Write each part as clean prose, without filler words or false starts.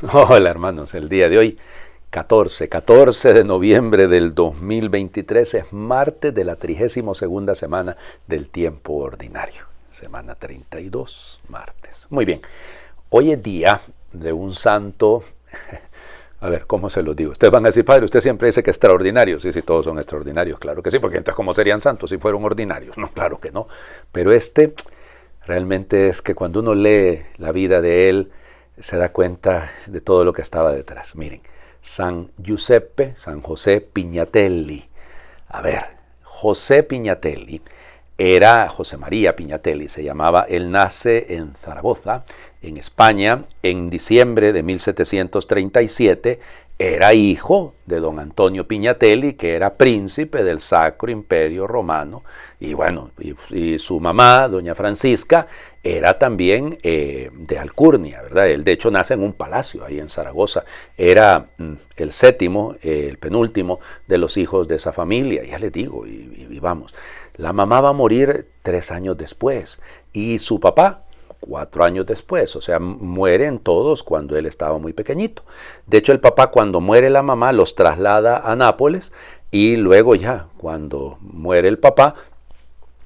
Hola hermanos, el día de hoy, 14 de noviembre del 2023, es martes de la 32ª semana del tiempo ordinario. Semana 32, martes. Muy bien, hoy es día de un santo, a ver, ¿cómo se los digo? Ustedes van a decir, padre, usted siempre dice que extraordinario. Sí, sí, todos son extraordinarios, claro que sí, porque entonces ¿cómo serían santos si fueron ordinarios? No, claro que no. Pero realmente es que cuando uno lee la vida de él, se da cuenta de todo lo que estaba detrás. Miren, San José Pignatelli. A ver, José Pignatelli era José María Pignatelli, se llamaba. Él nace en Zaragoza, en España, en diciembre de 1737. Era hijo de don Antonio Pignatelli, que era príncipe del Sacro Imperio Romano, y bueno, y su mamá, doña Francisca, era también de Alcurnia, ¿verdad? Él de hecho nace en un palacio ahí en Zaragoza, era el séptimo, el penúltimo de los hijos de esa familia, ya les digo, y vamos, la mamá va a morir 3 años después, y su papá, 4 años después, o sea, mueren todos cuando él estaba muy pequeñito. De hecho, el papá, cuando muere la mamá, los traslada a Nápoles, y luego ya, cuando muere el papá,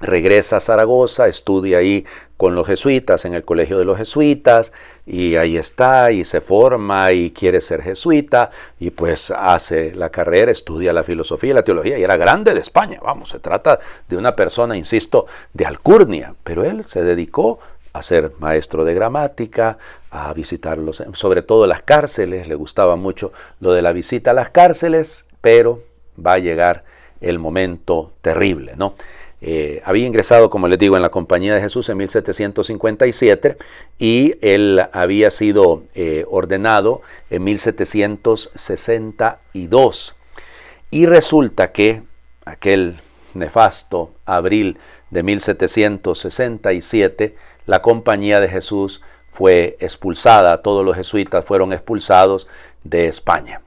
regresa a Zaragoza, estudia ahí con los jesuitas, en el colegio de los jesuitas, y ahí está, y se forma, y quiere ser jesuita, y pues hace la carrera, estudia la filosofía y la teología, y era grande de España, vamos, se trata de una persona, insisto, de Alcurnia, pero él se dedicó a ser maestro de gramática, a visitarlos, sobre todo las cárceles, le gustaba mucho lo de la visita a las cárceles, pero va a llegar el momento terrible, ¿no? Había ingresado, como les digo, en la Compañía de Jesús en 1757 y él había sido ordenado en 1762. Y resulta que aquel nefasto abril de 1767, la Compañía de Jesús fue expulsada, todos los jesuitas fueron expulsados de España.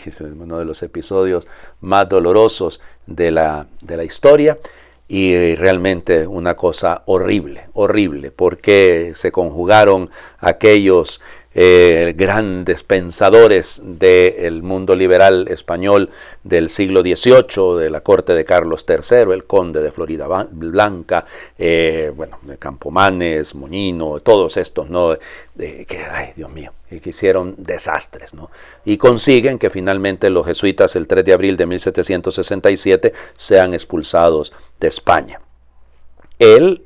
Es uno de los episodios más dolorosos de la historia y realmente una cosa horrible, horrible, porque se conjugaron aquellos grandes pensadores del mundo liberal español del siglo XVIII, de la corte de Carlos III, el conde de Florida Blanca, bueno, Campomanes, Moñino, todos estos, ¿no? Ay, Dios mío, que hicieron desastres, ¿no? Y consiguen que finalmente los jesuitas el 3 de abril de 1767 sean expulsados de España. Él,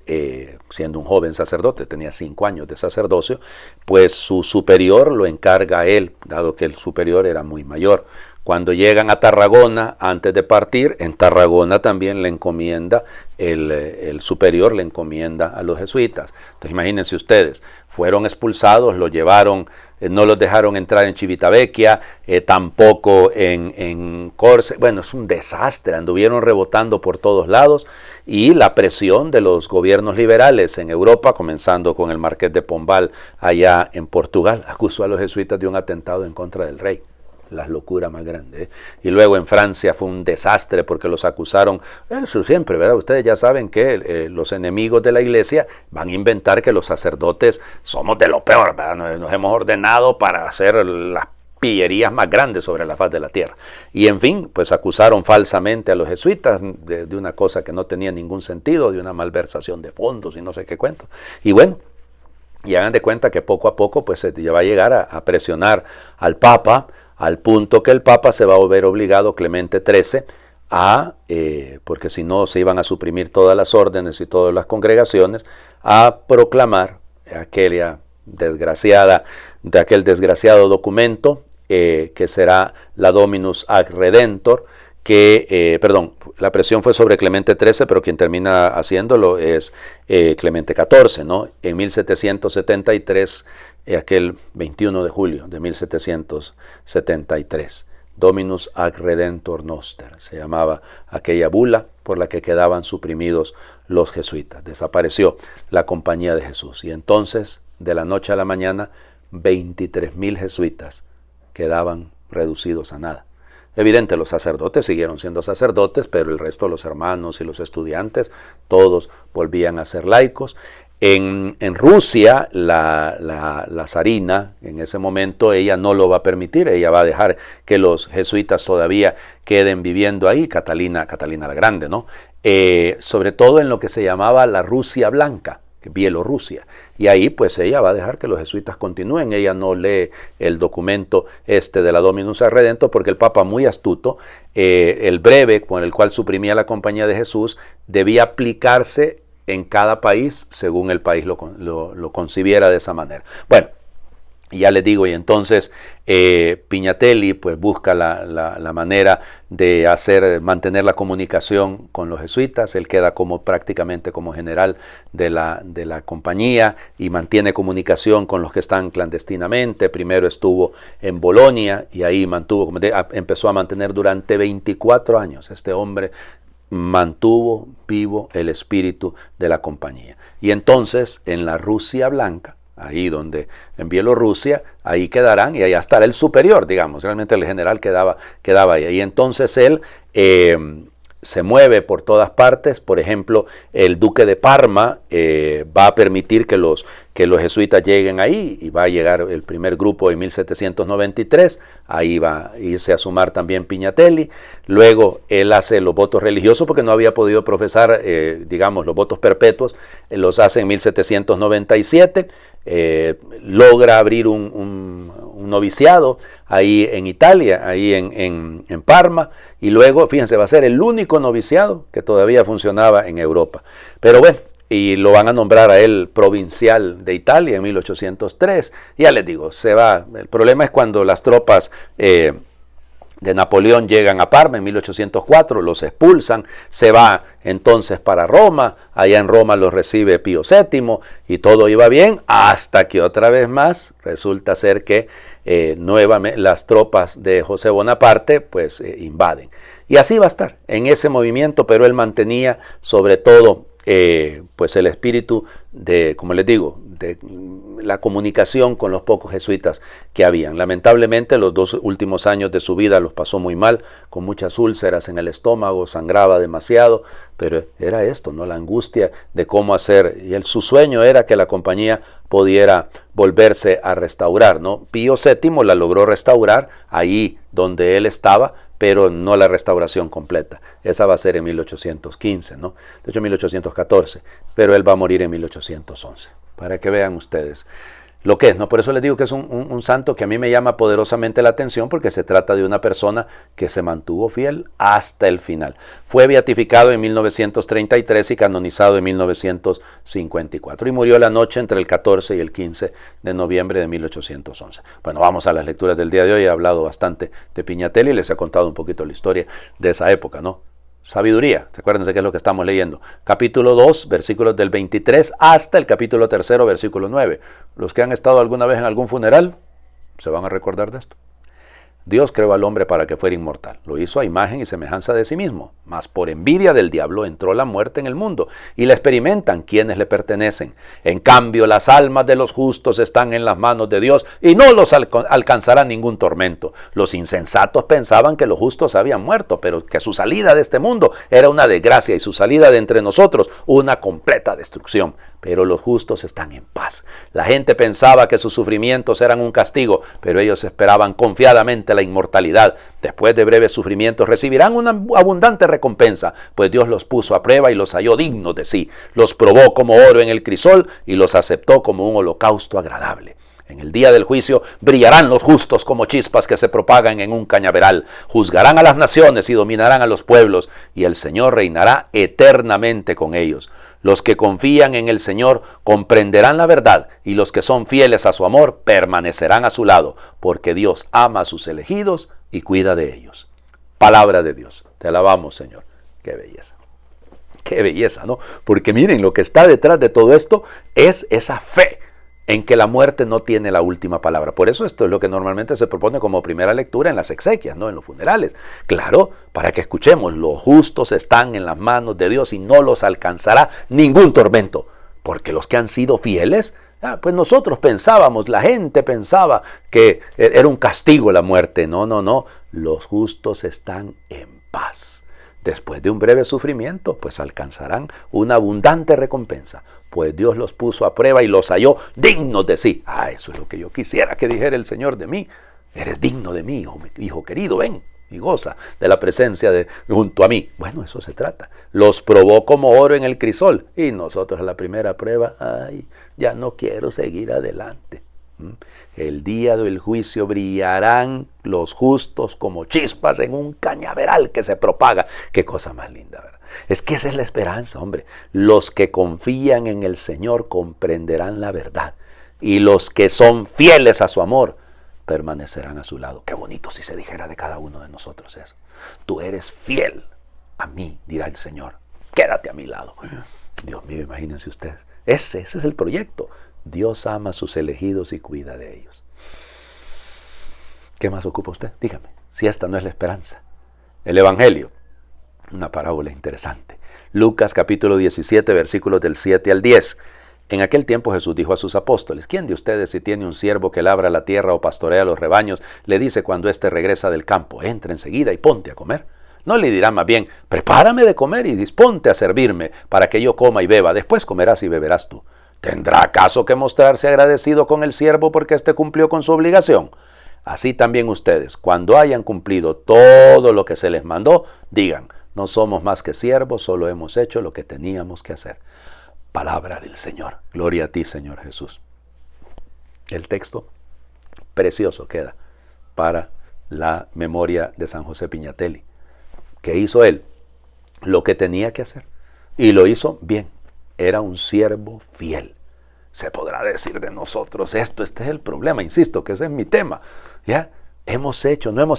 siendo un joven sacerdote, tenía 5 años de sacerdocio, pues su superior lo encarga a él, dado que el superior era muy mayor. Cuando llegan a Tarragona, antes de partir, en Tarragona también le encomienda, el superior le encomienda a los jesuitas. Entonces imagínense ustedes, fueron expulsados, lo llevaron, no los dejaron entrar en Civitavecchia, tampoco en Córcega. Bueno, es un desastre, anduvieron rebotando por todos lados y la presión de los gobiernos liberales en Europa, comenzando con el Marqués de Pombal allá en Portugal, acusó a los jesuitas de un atentado en contra del rey. Las locuras más grandes. Y luego en Francia fue un desastre porque los acusaron, eso siempre, ¿verdad? Ustedes ya saben que los enemigos de la iglesia van a inventar que los sacerdotes somos de lo peor, ¿verdad? Nos hemos ordenado para hacer las pillerías más grandes sobre la faz de la tierra. Y en fin, pues acusaron falsamente a los jesuitas de una cosa que no tenía ningún sentido, de una malversación de fondos y no sé qué cuento. Y bueno, y hagan de cuenta que poco a poco pues se va a llegar a presionar al Papa, al punto que el Papa se va a ver obligado, Clemente XIII, porque si no se iban a suprimir todas las órdenes y todas las congregaciones, a proclamar aquel desgraciado documento que será la Dominus Ac Redentor, la presión fue sobre Clemente XIII, pero quien termina haciéndolo es Clemente XIV, ¿no? En 1773, aquel 21 de julio de 1773, Dominus Ac Redentor Noster, se llamaba aquella bula por la que quedaban suprimidos los jesuitas. Desapareció la Compañía de Jesús y entonces, de la noche a la mañana, 23,000 jesuitas quedaban reducidos a nada. Evidente, los sacerdotes siguieron siendo sacerdotes, pero el resto, los hermanos y los estudiantes, todos volvían a ser laicos. En Rusia, la zarina, en ese momento, ella no lo va a permitir, ella va a dejar que los jesuitas todavía queden viviendo ahí, Catalina la Grande, ¿no? Sobre todo en lo que se llamaba la Rusia Blanca, Bielorrusia. Y ahí pues ella va a dejar que los jesuitas continúen. Ella no lee el documento de la Dominus ad Redemptor porque el Papa, muy astuto, el breve con el cual suprimía la Compañía de Jesús debía aplicarse en cada país según el país lo concibiera de esa manera. Bueno, ya les digo, y entonces Pignatelli pues busca la manera de mantener la comunicación con los jesuitas. Él queda prácticamente como general de la compañía y mantiene comunicación con los que están clandestinamente. Primero estuvo en Bolonia y ahí empezó a mantener durante 24 años. Este hombre mantuvo vivo el espíritu de la compañía. Y entonces en la Rusia Blanca, ahí donde en Bielorrusia, ahí quedarán y allá estará el superior, digamos, realmente el general quedaba ahí. Y entonces él se mueve por todas partes. Por ejemplo, el duque de Parma va a permitir que los jesuitas lleguen ahí, y va a llegar el primer grupo en 1793, ahí va a irse a sumar también Pignatelli. Luego él hace los votos religiosos porque no había podido profesar, los votos perpetuos, los hace en 1797, logra abrir un noviciado ahí en Italia, ahí en Parma, y luego, fíjense, va a ser el único noviciado que todavía funcionaba en Europa. Pero bueno, y lo van a nombrar a él provincial de Italia en 1803. Ya les digo, se va. El problema es cuando las tropas de Napoleón llegan a Parma en 1804, los expulsan, se va entonces para Roma. Allá en Roma los recibe Pío VII y todo iba bien, hasta que otra vez más resulta ser que nuevamente las tropas de José Bonaparte pues invaden. Y así va a estar en ese movimiento, pero él mantenía sobre todo pues el espíritu de, como les digo, de la comunicación con los pocos jesuitas que habían. Lamentablemente los 2 últimos años de su vida los pasó muy mal, con muchas úlceras en el estómago, sangraba demasiado, pero era esto, ¿no? La angustia de cómo hacer, y su sueño era que la compañía pudiera volverse a restaurar, ¿no? Pío VII la logró restaurar ahí donde él estaba, pero no la restauración completa. Esa va a ser en 1815, ¿no? De hecho, 1814, pero él va a morir en 1811, para que vean ustedes lo que es, ¿no? Por eso les digo que es un santo que a mí me llama poderosamente la atención, porque se trata de una persona que se mantuvo fiel hasta el final. Fue beatificado en 1933 y canonizado en 1954, y murió la noche entre el 14 y el 15 de noviembre de 1811. Bueno, vamos a las lecturas del día de hoy. He hablado bastante de Pignatelli y les he contado un poquito la historia de esa época, ¿no? Sabiduría, acuérdense qué es lo que estamos leyendo. Capítulo 2, versículos del 23 hasta el capítulo 3, versículo 9. Los que han estado alguna vez en algún funeral se van a recordar de esto. Dios creó al hombre para que fuera inmortal. Lo hizo a imagen y semejanza de sí mismo. Mas por envidia del diablo entró la muerte en el mundo, y la experimentan quienes le pertenecen. En cambio, las almas de los justos están en las manos de Dios, y no los alcanzará ningún tormento. Los insensatos pensaban que los justos habían muerto, pero que su salida de este mundo era una desgracia, y su salida de entre nosotros una completa destrucción. Pero los justos están en paz. La gente pensaba que sus sufrimientos eran un castigo, pero ellos esperaban confiadamente la inmortalidad. Después de breves sufrimientos recibirán una abundante recompensa, pues Dios los puso a prueba y los halló dignos de sí. Los probó como oro en el crisol y los aceptó como un holocausto agradable. En el día del juicio brillarán los justos como chispas que se propagan en un cañaveral. Juzgarán a las naciones y dominarán a los pueblos, y el Señor reinará eternamente con ellos. Los que confían en el Señor comprenderán la verdad, y los que son fieles a su amor permanecerán a su lado, porque Dios ama a sus elegidos y cuida de ellos. Palabra de Dios. Te alabamos, Señor. Qué belleza. Qué belleza, ¿no? Porque miren, lo que está detrás de todo esto es esa fe en que la muerte no tiene la última palabra. Por eso esto es lo que normalmente se propone como primera lectura en las exequias, ¿no? En los funerales. Claro, para que escuchemos, los justos están en las manos de Dios y no los alcanzará ningún tormento. Porque los que han sido fieles, pues nosotros pensábamos, la gente pensaba que era un castigo la muerte. No. Los justos están en paz. Después de un breve sufrimiento, pues alcanzarán una abundante recompensa, pues Dios los puso a prueba y los halló dignos de sí. Eso es lo que yo quisiera que dijera el Señor de mí. Eres digno de mí, hijo querido, ven y goza de la presencia junto a mí. Bueno, eso se trata. Los probó como oro en el crisol. Y nosotros a la primera prueba, ya no quiero seguir adelante. El día del juicio brillarán los justos como chispas en un cañaveral que se propaga. Qué cosa más linda, ¿verdad? Es que esa es la esperanza, hombre. Los que confían en el Señor comprenderán la verdad. Y los que son fieles a su amor permanecerán a su lado. Qué bonito si se dijera de cada uno de nosotros eso. Tú eres fiel a mí, dirá el Señor. Quédate a mi lado. Dios mío, imagínense ustedes. Ese es el proyecto. Dios ama a sus elegidos y cuida de ellos. ¿Qué más ocupa usted? Dígame, si esta no es la esperanza. El Evangelio, una parábola interesante. Lucas capítulo 17, versículos del 7 al 10. En aquel tiempo Jesús dijo a sus apóstoles: ¿Quién de ustedes, si tiene un siervo que labra la tierra o pastorea los rebaños, le dice cuando éste regresa del campo: entra enseguida y ponte a comer? ¿No le dirá más bien: prepárame de comer y disponte a servirme para que yo coma y beba, después comerás y beberás tú? ¿Tendrá acaso que mostrarse agradecido con el siervo porque éste cumplió con su obligación? Así también ustedes, cuando hayan cumplido todo lo que se les mandó, digan: no somos más que siervos, solo hemos hecho lo que teníamos que hacer. Palabra del Señor. Gloria a ti, Señor Jesús. El texto precioso queda para la memoria de San José Piñatelli. ¿Qué hizo él? Lo que tenía que hacer. Y lo hizo bien. Era un siervo fiel. Se podrá decir de nosotros esto, este es el problema. Insisto que ese es mi tema. ¿Ya? No hemos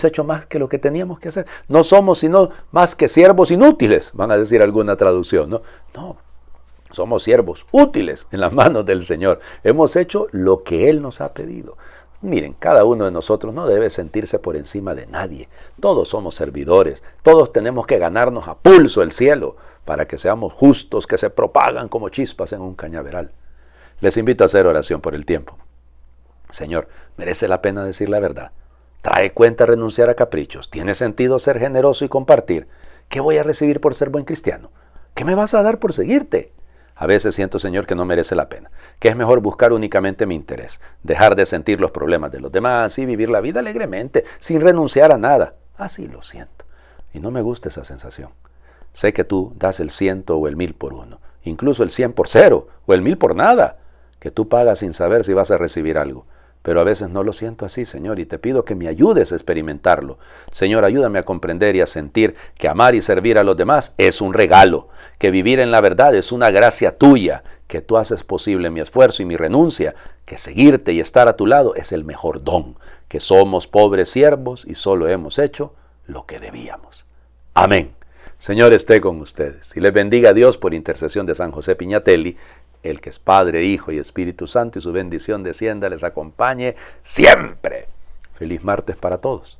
hecho más que lo que teníamos que hacer. No somos sino más que siervos inútiles, van a decir alguna traducción, ¿no? No. Somos siervos útiles en las manos del Señor. Hemos hecho lo que Él nos ha pedido. Miren, cada uno de nosotros no debe sentirse por encima de nadie. Todos somos servidores. Todos tenemos que ganarnos a pulso el cielo para que seamos justos, que se propagan como chispas en un cañaveral. Les invito a hacer oración por el tiempo. Señor, ¿merece la pena decir la verdad? ¿Trae cuenta renunciar a caprichos? ¿Tiene sentido ser generoso y compartir? ¿Qué voy a recibir por ser buen cristiano? ¿Qué me vas a dar por seguirte? A veces siento, Señor, que no merece la pena, que es mejor buscar únicamente mi interés, dejar de sentir los problemas de los demás y vivir la vida alegremente, sin renunciar a nada. Así lo siento. Y no me gusta esa sensación. Sé que tú das el 100 o el 1000 por uno, incluso el 100 por 0 o el 1000 por nada, que tú pagas sin saber si vas a recibir algo. Pero a veces no lo siento así, Señor, y te pido que me ayudes a experimentarlo. Señor, ayúdame a comprender y a sentir que amar y servir a los demás es un regalo, que vivir en la verdad es una gracia tuya, que tú haces posible mi esfuerzo y mi renuncia, que seguirte y estar a tu lado es el mejor don, que somos pobres siervos y solo hemos hecho lo que debíamos. Amén. Señor, esté con ustedes y les bendiga a Dios por intercesión de San José Piñatelli, el que es Padre, Hijo y Espíritu Santo, y su bendición descienda, les acompañe siempre. Feliz martes para todos.